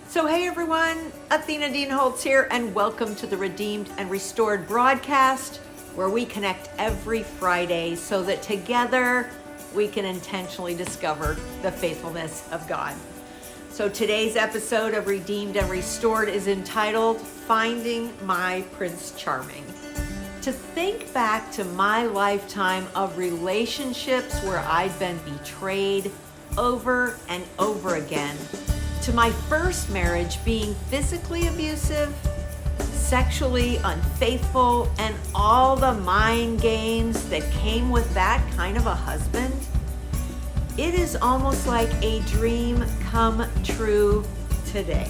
So, hey everyone, Athena Dean Holtz here, and welcome to the Redeemed and Restored broadcast, where we connect every Friday so that together we can intentionally discover the faithfulness of God. So, today's episode of Redeemed and Restored is entitled Finding My Prince Charming. To think back to my lifetime of relationships where I'd been betrayed over and over again, to my first marriage being physically abusive, sexually unfaithful, and all the mind games that came with that kind of a husband, it is almost like a dream come true today.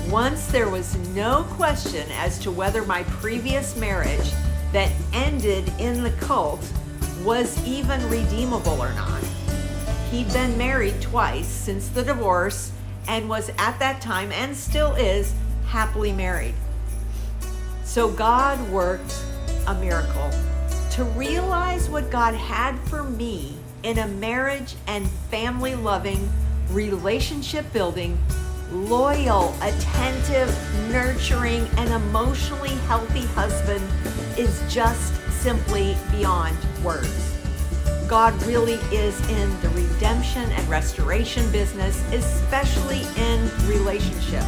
Once there was no question as to whether my previous marriage that ended in the cult was even redeemable or not. He'd been married twice since the divorce and was at that time, and still is, happily married. So God worked a miracle to realize what God had for me in a marriage and family loving, relationship building, loyal, attentive, nurturing, and emotionally healthy husband is just simply beyond words. God really is in the redemption and restoration business, especially in relationships.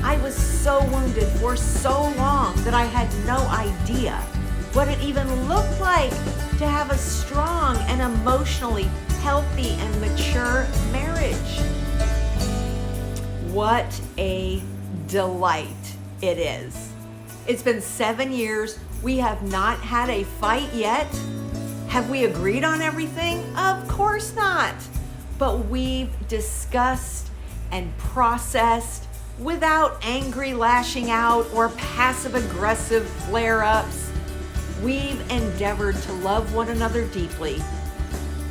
I was so wounded for so long that I had no idea what it even looked like to have a strong and emotionally healthy and mature marriage. What a delight it is. It's been 7 years. We have not had a fight yet. Have we agreed on everything? Of course not. But we've discussed and processed without angry lashing out or passive aggressive flare-ups. We've endeavored to love one another deeply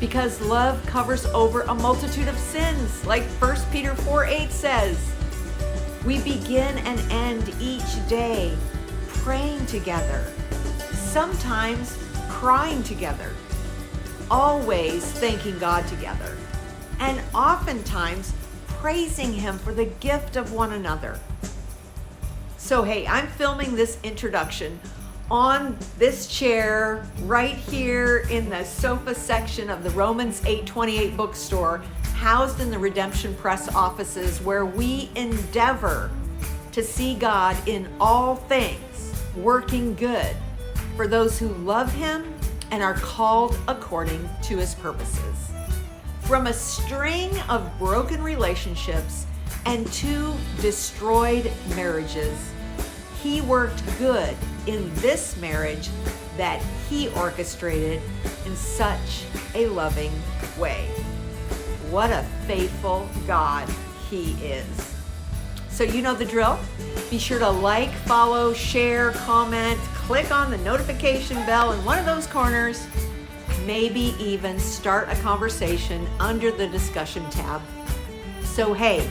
because love covers over a multitude of sins, like 1 Peter 4:8 says. We begin and end each day praying together, sometimes crying together, always thanking God together, and oftentimes praising Him for the gift of one another. So hey, I'm filming this introduction on this chair right here in the sofa section of the Romans 8:28 bookstore, housed in the Redemption Press offices, where we endeavor to see God in all things, working good for those who love Him and are called according to His purposes. From a string of broken relationships and 2 destroyed marriages, He worked good in this marriage that He orchestrated in such a loving way. What a faithful God He is. So you know the drill. Be sure to like, follow, share, comment, click on the notification bell in one of those corners, maybe even start a conversation under the discussion tab. So hey,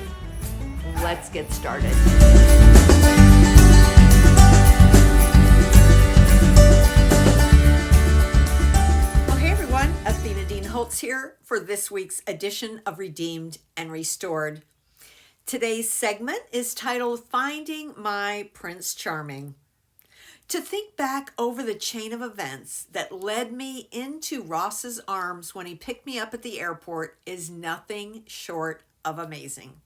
let's get started. Oh, hey everyone, Athena Dean Holtz here for this week's edition of Redeemed and Restored. Today's segment is titled Finding My Prince Charming. To think back over the chain of events that led me into Ross's arms when he picked me up at the airport is nothing short of amazing.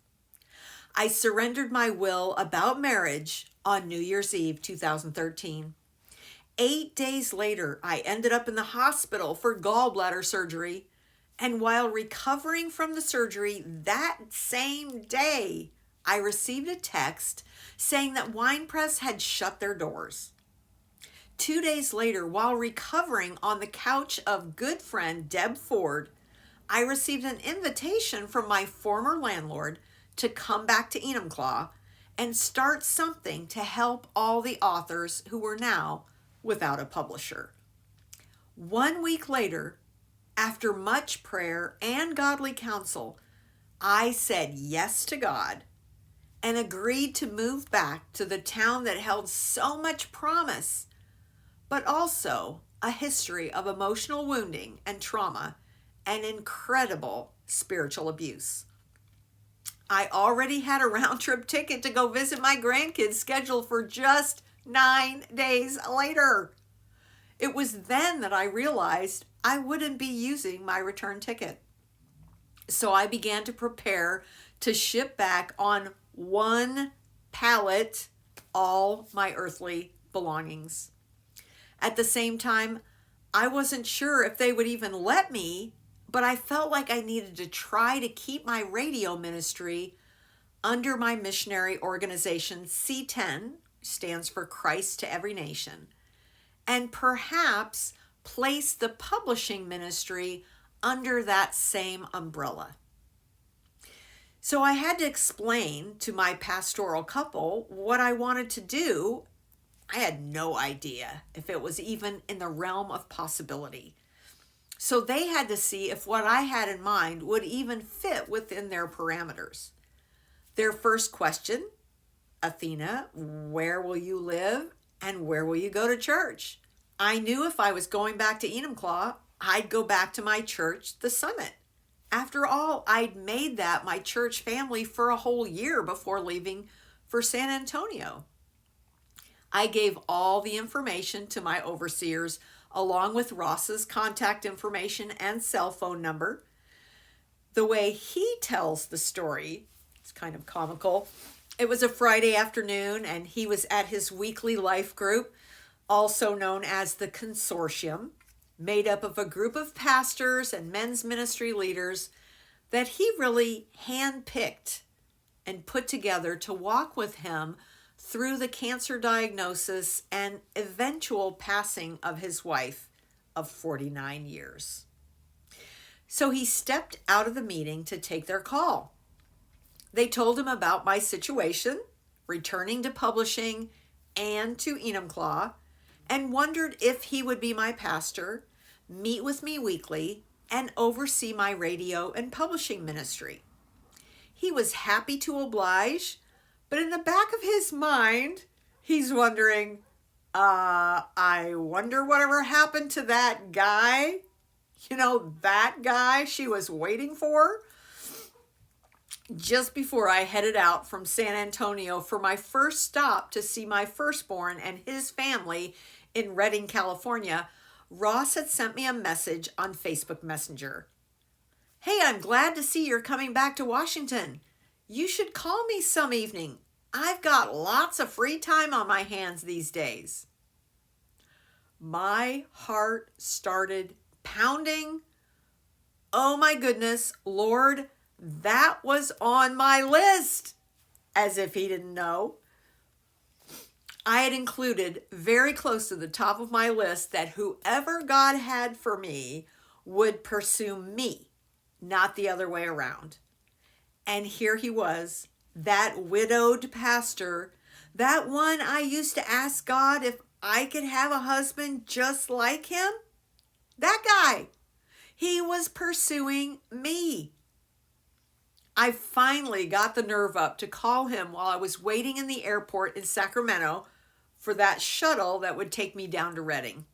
I surrendered my will about marriage on New Year's Eve 2013. 8 days later, I ended up in the hospital for gallbladder surgery. And while recovering from the surgery that same day, I received a text saying that Winepress had shut their doors. 2 days later, while recovering on the couch of good friend Deb Ford, I received an invitation from my former landlord to come back to Enumclaw and start something to help all the authors who were now without a publisher. 1 week later, after much prayer and godly counsel, I said yes to God and agreed to move back to the town that held so much promise, but also a history of emotional wounding and trauma and incredible spiritual abuse. I already had a round trip ticket to go visit my grandkids scheduled for just 9 days later. It was then that I realized I wouldn't be using my return ticket. So I began to prepare to ship back on one pallet all my earthly belongings. At the same time, I wasn't sure if they would even let me, but I felt like I needed to try to keep my radio ministry under my missionary organization, C10, stands for Christ to Every Nation, and perhaps place the publishing ministry under that same umbrella. So I had to explain to my pastoral couple what I wanted to do. I had no idea if it was even in the realm of possibility. So they had to see if what I had in mind would even fit within their parameters. Their first question, Athena, where will you live and where will you go to church? I knew if I was going back to Enumclaw, I'd go back to my church, the Summit. After all, I'd made that my church family for a whole year before leaving for San Antonio. I gave all the information to my overseers, along with Ross's contact information and cell phone number. The way he tells the story, it's kind of comical. It was a Friday afternoon, and he was at his weekly life group, also known as the Consortium, made up of a group of pastors and men's ministry leaders that he really handpicked and put together to walk with him through the cancer diagnosis and eventual passing of his wife of 49 years. So he stepped out of the meeting to take their call. They told him about my situation, returning to publishing and to Enumclaw, and wondered if he would be my pastor, meet with me weekly, and oversee my radio and publishing ministry. He was happy to oblige, but in the back of his mind, he's wondering, I wonder whatever happened to that guy. You know, that guy she was waiting for. Just before I headed out from San Antonio for my first stop to see my firstborn and his family in Redding, California, Ross had sent me a message on Facebook Messenger. Hey, I'm glad to see you're coming back to Washington. You should call me some evening. I've got lots of free time on my hands these days. My heart started pounding. Oh my goodness, Lord, that was on my list. As if he didn't know. I had included very close to the top of my list that whoever God had for me would pursue me, not the other way around. And here he was, that widowed pastor, that one I used to ask God if I could have a husband just like him. That guy, he was pursuing me. I finally got the nerve up to call him while I was waiting in the airport in Sacramento for that shuttle that would take me down to Redding.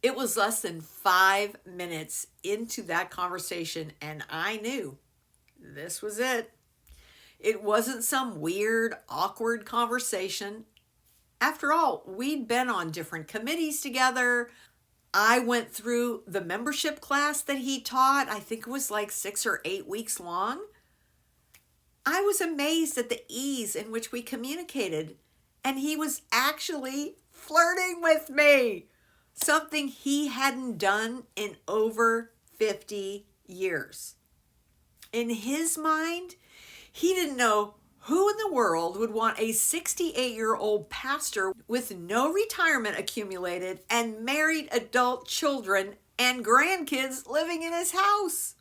It was less than 5 minutes into that conversation, and I knew this was it. It wasn't some weird, awkward conversation. After all, we'd been on different committees together. I went through the membership class that he taught. I think it was like 6 or 8 weeks long. I was amazed at the ease in which we communicated, and he was actually flirting with me, something he hadn't done in over 50 years. In his mind, he didn't know who in the world would want a 68-year-old pastor with no retirement accumulated and married adult children and grandkids living in his house.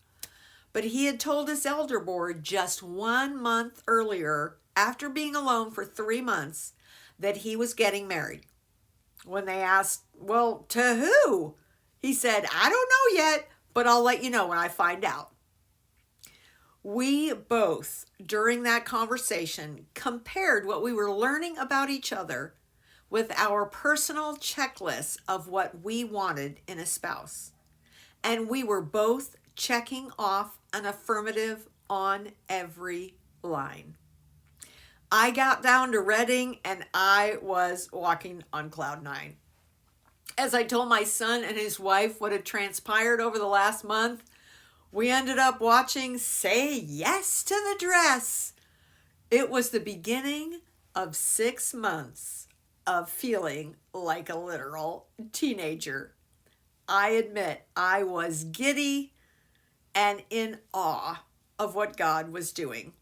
But he had told his elder board just 1 month earlier, after being alone for 3 months, that he was getting married. When they asked, well, to who? He said, I don't know yet, but I'll let you know when I find out. We both, during that conversation, compared what we were learning about each other with our personal checklists of what we wanted in a spouse. And we were both checking off an affirmative on every line. I got down to Reading and I was walking on cloud nine. As I told my son and his wife what had transpired over the last month, we ended up watching Say Yes to the Dress. It was the beginning of 6 months of feeling like a literal teenager. I admit I was giddy and in awe of what God was doing.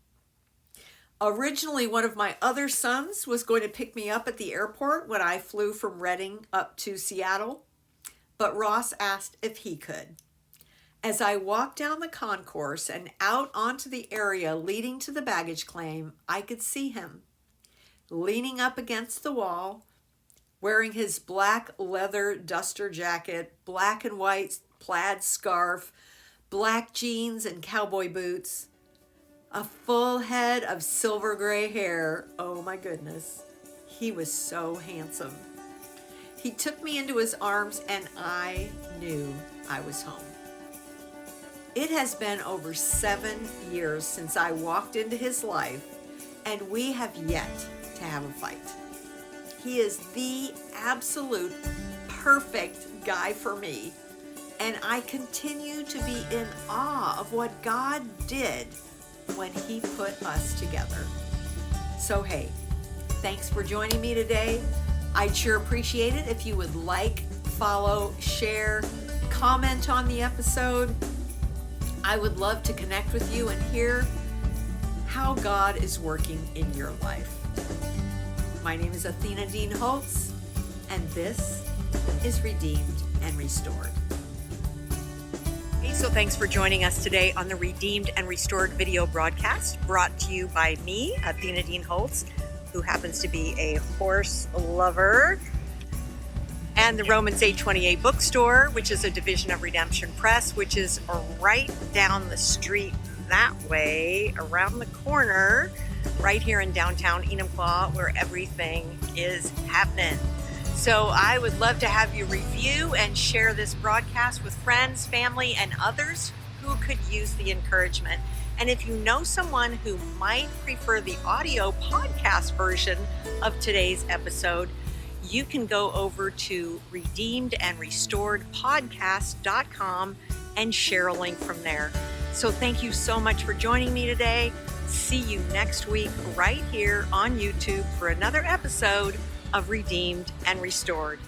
Originally, one of my other sons was going to pick me up at the airport when I flew from Reading up to Seattle, but Ross asked if he could. As I walked down the concourse and out onto the area leading to the baggage claim, I could see him leaning up against the wall, wearing his black leather duster jacket, black and white plaid scarf, black jeans and cowboy boots, a full head of silver gray hair. Oh my goodness, he was so handsome. He took me into his arms and I knew I was home. It has been over 7 years since I walked into his life, and we have yet to have a fight. He is the absolute perfect guy for me, and I continue to be in awe of what God did when he put us together. So hey, thanks for joining me today. I'd sure appreciate it if you would like, follow, share, comment on the episode. I would love to connect with you and hear how God is working in your life. My name is Athena Dean Holtz, and this is Redeemed and Restored. Hey, so thanks for joining us today on the Redeemed and Restored video broadcast, brought to you by me, Athena Dean Holtz, who happens to be a horse lover, and the Romans 828 bookstore, which is a division of Redemption Press, which is right down the street that way, around the corner, right here in downtown Enumclaw, where everything is happening. So I would love to have you review and share this broadcast with friends, family, and others who could use the encouragement. And if you know someone who might prefer the audio podcast version of today's episode, you can go over to redeemedandrestoredpodcast.com and share a link from there. So thank you so much for joining me today. See you next week right here on YouTube for another episode of Redeemed and Restored.